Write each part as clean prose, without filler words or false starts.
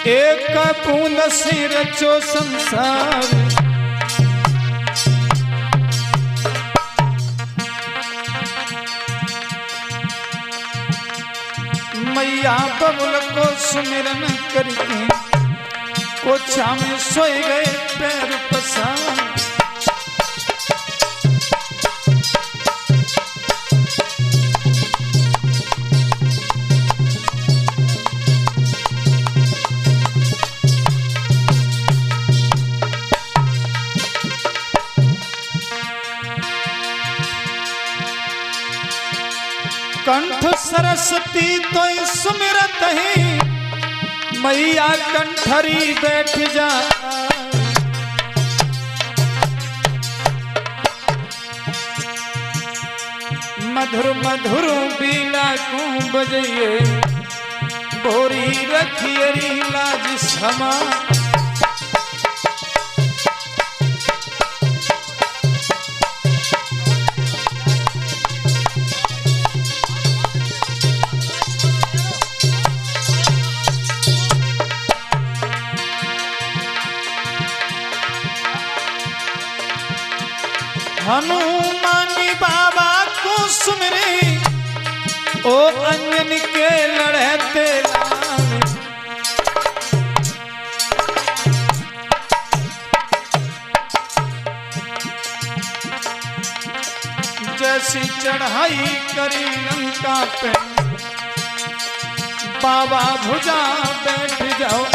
एक बूंद से रचो संसार, मैया बबुल को सुमिरन करके कोछा में सोए गए पैर पसार। कंठ सरस्वती तो सुमिरत ही मैया कंठरी बैठ जा। मधुर मधुर बीला को बजइए बोरी रखियरी लाज समा। हनुमानी बाबा को सुमिरे ओ अंजन के लड़ते लाल। जैसी चढ़ाई करी लंका पे बाबा भुजा बैठ जाओ।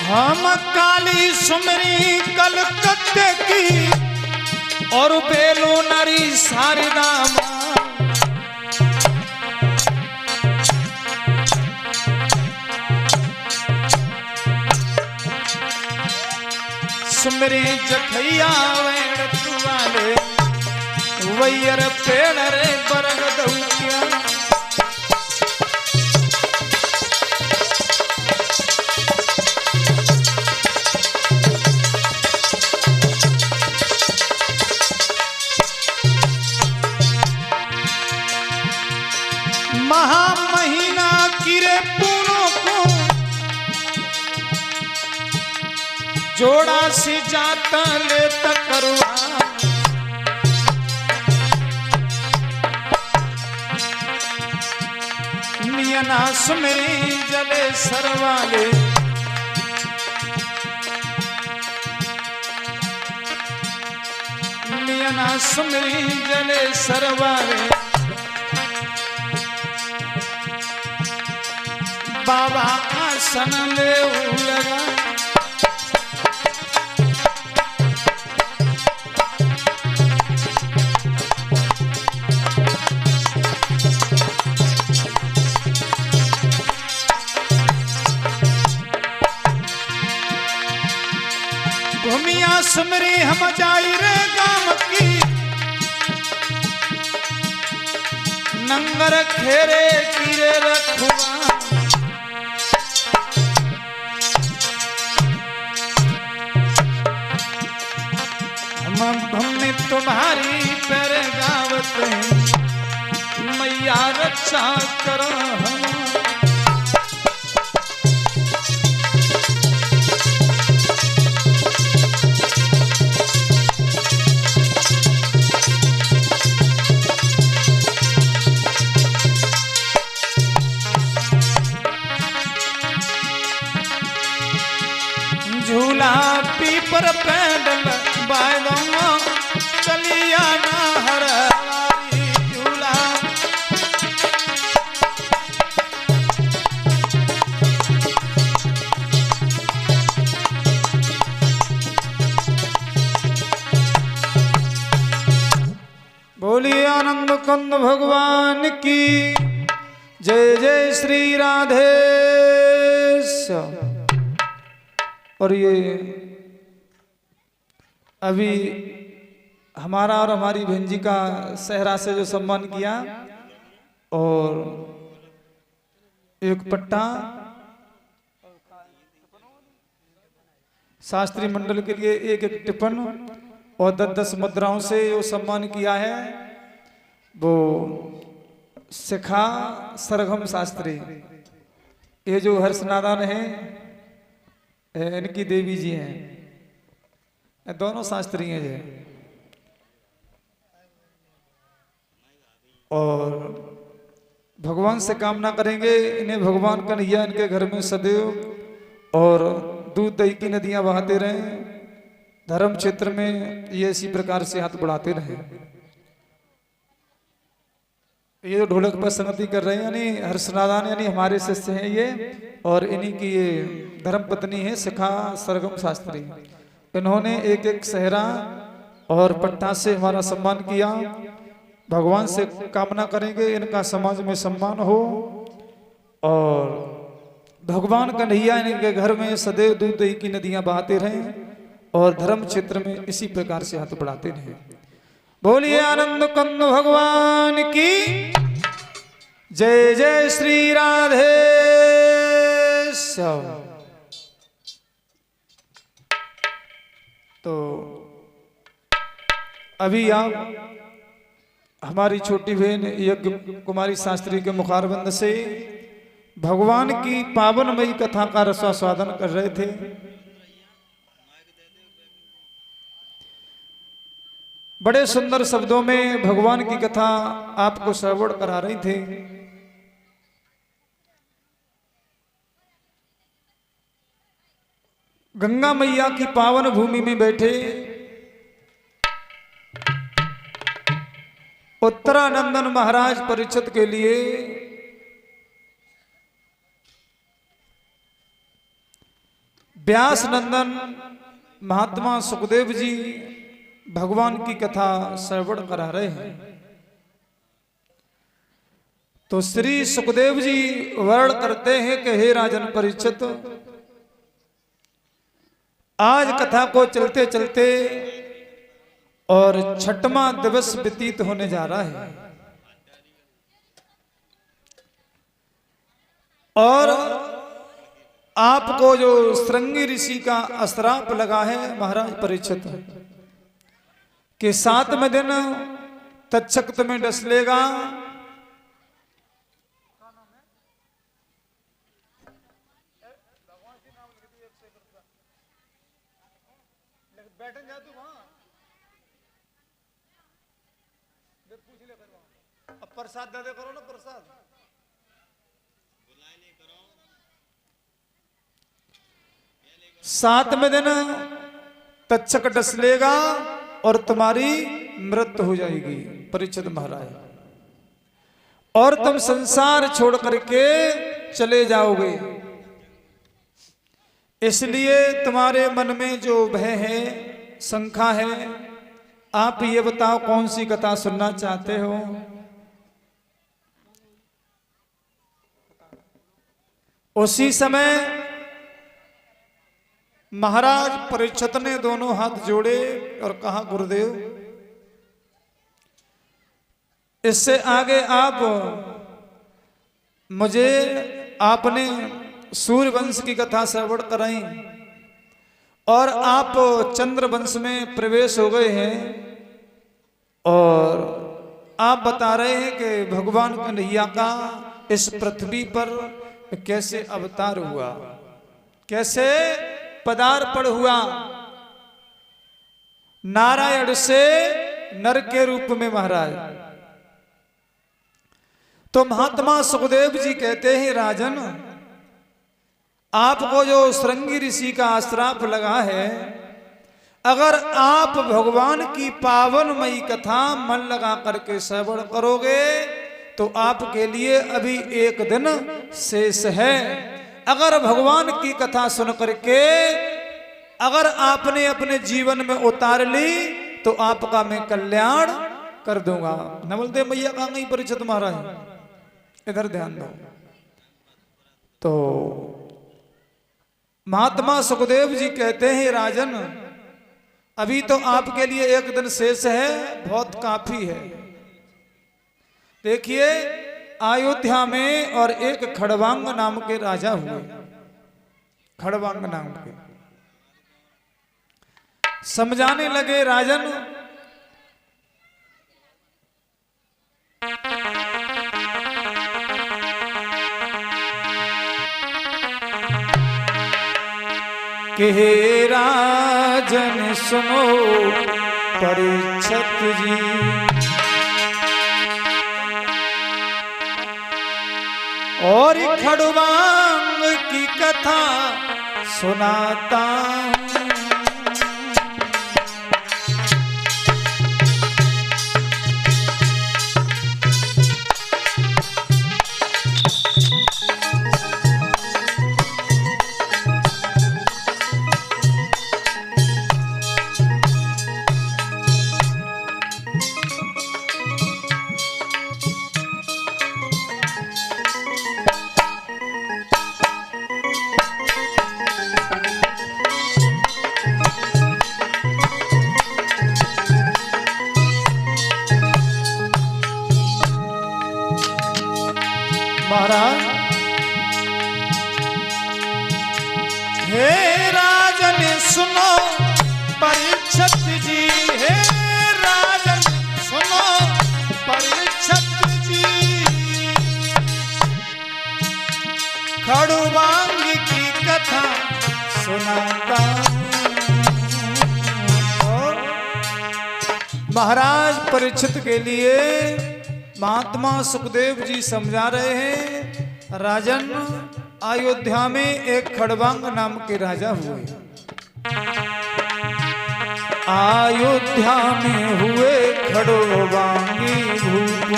हम काली सुमरी कलकत्ते की और बेलो नारी शारदा मां। सुमरी जखैया वेण तुवाले वैयर पेड़ रे बरग दौकिया। महीना किरे पूरों को जोड़ा सी जाता लेता करुआ। मियना सुमरी जले सरवाले मियना सुमरी जले सरवाले। बाबा आसन ले लगा घूमिया सुमरी हम जाई रे गाम की। नंगर खेरे कीरे रखुआ हमने तुम्हारी पैर गावत मैया रक्षा करो हम। झूला पीपर पैदल बायदों चलिया ना हरवारी झूला। बोलिए आनंद कंद भगवान की जय। जय श्री राधे। और ये अभी हमारा और हमारी बहन जी का सहरा से जो सम्मान किया और एक पट्टा शास्त्री मंडल के लिए एक एक टिप्पण और 10-10 मुद्राओं से वो सम्मान किया है। वो शिखा सरगम शास्त्री, ये जो हर्षनारायण है इनकी देवी जी हैं, दोनों शास्त्री हैं जी। और भगवान से कामना करेंगे इन्हें भगवान कन्हैया इनके घर में सदैव और दूध दही की नदियां बहाते रहें, धर्म क्षेत्र में ये इसी प्रकार से हाथ बढ़ाते रहें। ये जो ढोलक पर संगति कर रहे हैं यानी हर्षनारायण यानी हमारे शिष्य हैं ये, और इन्हीं की ये धर्म पत्नी है शिखा सरगम शास्त्री। इन्होंने एक एक सहरा और पट्टा से हमारा सम्मान किया। भगवान से कामना करेंगे इनका समाज में सम्मान हो और भगवान कन्हैया इनके घर में सदैव दूध दही की नदियां बहाते रहें और धर्म क्षेत्र में इसी प्रकार से हाथ बढ़ाते रहें। बोलिए आनंद कंद भगवान की जय। जय श्री राधे श्याम। तो अभी आप हमारी छोटी बहन यज्ञ कुमारी शास्त्री के मुखारबंद से भगवान की पावनमयी कथा का रसास्वादन कर रहे थे। बड़े सुंदर शब्दों में भगवान की कथा आपको श्रवण करा रही थे। गंगा मैया की पावन भूमि में बैठे उत्तरानंदन महाराज परीक्षित के लिए व्यास नंदन महात्मा सुखदेव जी भगवान की कथा श्रवण करा रहे हैं। तो श्री सुखदेव जी वर्ण करते हैं कि हे राजन परीक्षित, आज कथा को चलते चलते और 6वां दिवस व्यतीत होने जा रहा है और आपको जो श्रृंगी ऋषि का अश्राप लगा है महाराज परीक्षित कि 7वें दिन तक्षक में डस लेगा। प्रसाद दे करो ना, प्रसाद 7वें दिन तक्षक डस लेगा और तुम्हारी मृत्यु हो जाएगी परीक्षित महाराज, और तुम संसार छोड़ करके चले जाओगे। इसलिए तुम्हारे मन में जो भय है, शंका है, आप ये बताओ कौन सी कथा सुनना चाहते हो। उसी समय महाराज परीक्षित ने दोनों हाथ जोड़े और कहा गुरुदेव, इससे आगे आप मुझे आपने सूर्यवंश की कथा श्रवण कराई और आप चंद्रवंश में प्रवेश हो गए हैं और आप बता रहे हैं कि भगवान कन्हैया का इस पृथ्वी पर कैसे अवतार हुआ, कैसे पदार्पण हुआ, नारायण से नर के रूप में महाराज। तो महात्मा सुखदेव जी कहते हैं राजन, आपको जो श्रृंगी ऋषि का श्राप लगा है, अगर आप भगवान की पावनमयी कथा मन लगा करके श्रवण करोगे तो आपके लिए अभी एक दिन शेष है। अगर भगवान की कथा सुन करके अगर आपने अपने जीवन में उतार ली तो आपका मैं कल्याण कर दूंगा। नवलदेव मैया का नहीं परीक्षित महाराज, इधर ध्यान दो। तो महात्मा सुखदेव जी कहते हैं राजन, अभी तो आपके लिए एक दिन शेष है, बहुत काफी है। देखिए अयोध्या में और एक खड़वांग नाम के राजा हुए। खड़वांग नाम के। समझाने लगे राजन, कि हे राजन सुनो परीक्षित जी, और खड़वांग की कथा सुनाता हूं। महाराज, हे राजन सुनो परीक्षित जी, हे राजन सुनो परीक्षित जी, खड़वांग की कथा सुनाता हूं। महाराज परीक्षित के लिए महात्मा सुखदेव जी समझा रहे हैं, राजन अयोध्या में एक खड़वांग नाम के राजा हुए। अयोध्या में हुए खड़वांगी भूप,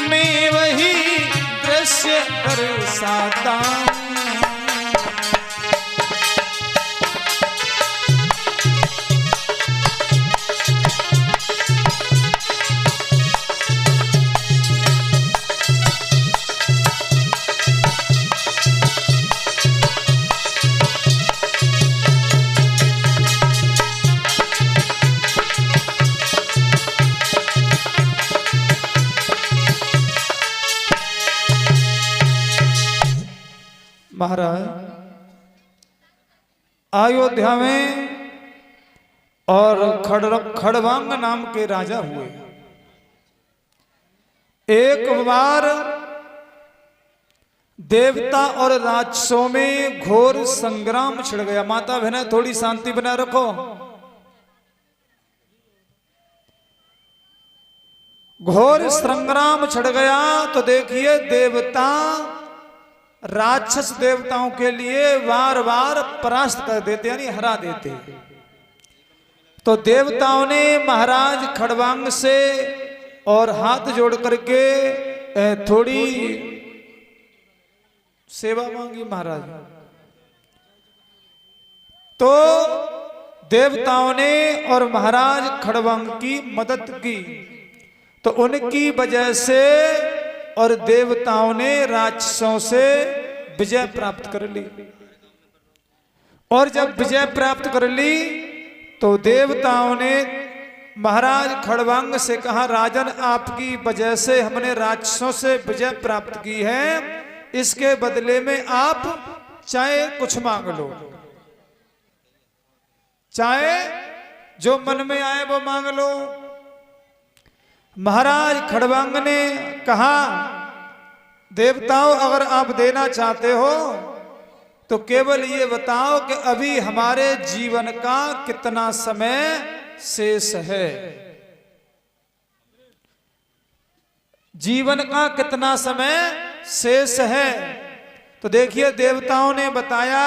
मैं वही दृश्य दर्शाता हूं। महाराज अयोध्या में और खड़वांग नाम के राजा हुए। एक बार देवता और राक्षसों में घोर संग्राम छिड़ गया। माता बहना थोड़ी शांति बनाए रखो। घोर संग्राम छिड़ गया तो देखिए देवता राक्षस देवताओं के लिए बार बार परास्त कर देते, यानी हरा देते। तो देवताओं ने महाराज खड़वांग से और हाथ जोड़ करके थोड़ी सेवा मांगी महाराज। तो देवताओं ने और महाराज खड़वांग की मदद की, तो उनकी वजह से और देवताओं ने राक्षसों से विजय प्राप्त कर ली। और जब विजय प्राप्त कर ली तो देवताओं ने महाराज खड़वांग से कहा, राजन आपकी वजह से हमने राक्षसों से विजय प्राप्त की है, इसके बदले में आप चाहे कुछ मांग लो, चाहे जो मन में आए वो मांग लो। महाराज खड़वांग ने कहा, देवताओं अगर आप देना चाहते हो तो केवल ये बताओ कि अभी हमारे जीवन का कितना समय शेष है, जीवन का कितना समय शेष है। तो देखिए देवताओं ने बताया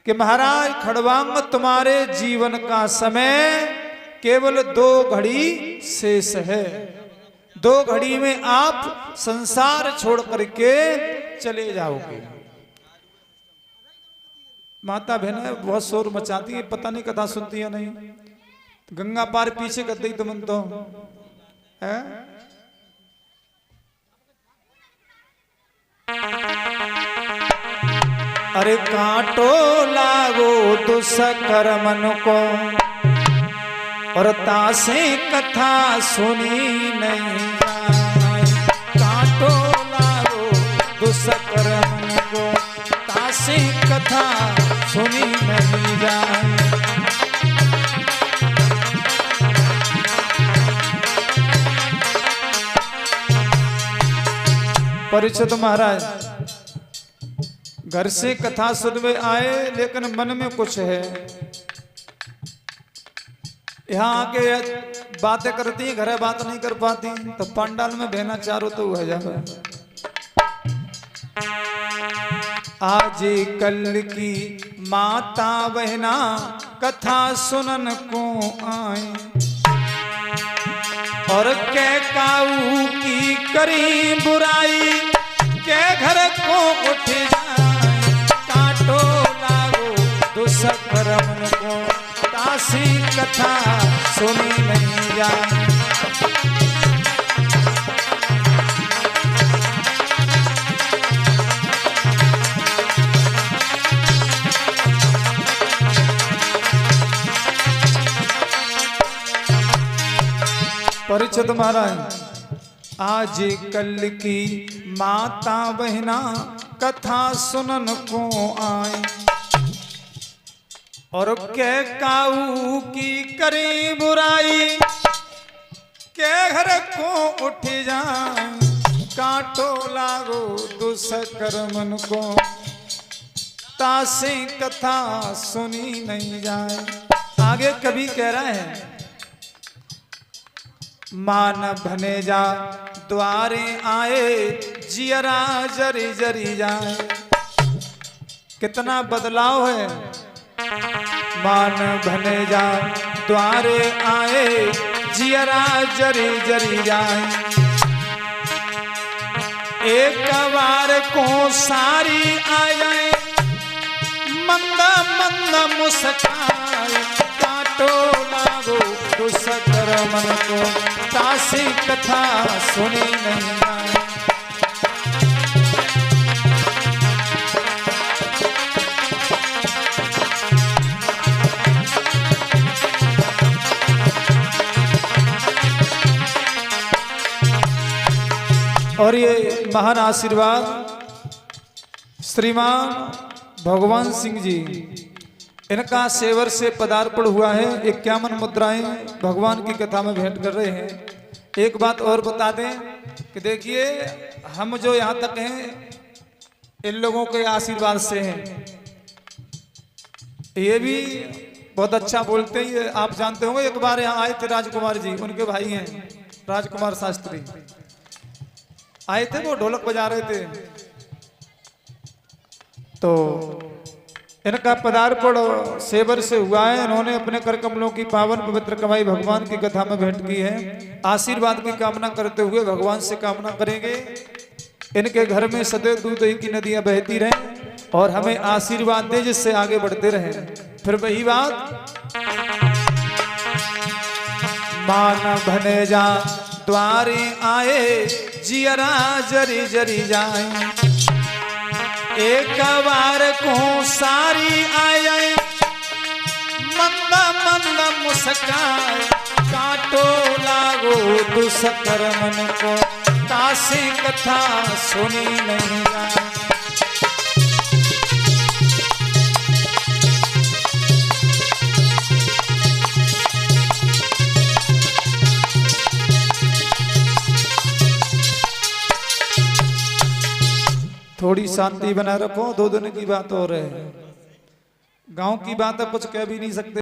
कि महाराज खड़वांग तुम्हारे जीवन का समय केवल 2 घड़ी शेष है। 2 घड़ी में आप संसार छोड़ करके चले जाओगे। माता बहन बहुत शोर मचाती है, पता नहीं कथा सुनती है नहीं। गंगा पार पीछे कर दी तुम तो है। अरे कांटो लागो दुष्कर्मन को और तासे कथा सुनी नहीं जाए। कांटो लागो दुष्कर्मन को तासे कथा सुनी नहीं जाए। परीक्षित महाराज घर से कथा सुनने आए, लेकिन मन में कुछ है। यहाँ आके बातें करती है, घर बात नहीं कर पाती, तो पंडाल में बहना चारों तो हुआ जाए। आज कल की माता बहना कथा सुनन को आए, और के काऊ की करी बुराई के घर को उठ जाए। काटो लागो दुष्कर्म को तासी कथा सुनी नहीं जाए। परीक्षित महाराज आज कल की माता बहना कथा सुनन को आए, और के काऊ की करी बुराई के घर को उठ जाए। काटो लागो दुष्कर्मन को तासे कथा सुनी नहीं जाए। आगे कवि कह रहा है, मान भने जा द्वारे आए जियरा जरी जरी जाए। कितना बदलाव है। मान भने जा द्वारे आए जियरा जरी जरी जाए। एक बार को सारी आ जाए मंद मंद मुस्काए। काटो लागो दुष्कर्मन को तासी कथा सुनी नहीं जाए। और ये महान आशीर्वाद श्रीमान भगवान सिंह जी, इनका सेवर से पदार्पण हुआ है। 51 मुद्राएं भगवान की कथा में भेंट कर रहे हैं। एक बात और बता दें कि देखिए, हम जो यहाँ तक हैं इन लोगों के आशीर्वाद से हैं। ये भी बहुत अच्छा बोलते हैं। आप जानते होंगे, एक बार यहाँ आए थे राजकुमार जी, उनके भाई हैं राजकुमार शास्त्री, आए थे, वो ढोलक बजा रहे थे। तो इनका पदार्पण सेवर से हुआ है। इन्होंने अपने कर कमलों की पावन पवित्र कमाई भगवान की कथा में भेंट की है। आशीर्वाद की कामना करते हुए भगवान से कामना करेंगे इनके घर में सदैव दूध दही की नदियां बहती रहें और हमें आशीर्वाद दे, जिससे आगे बढ़ते रहें। फिर वही बात, मान भने जा द्वारे आए जियरा जरी जरी जाए। एक बार को सारी आए मंद मंद मुस्काए। काटो लागो दुष्कर्मन को तासी कथा सुनी नहीं जाए। थोड़ी शांति बनाए रखो, 2 दिन की बात हो रही है। गांव की बात है, कुछ कह भी नहीं सकते।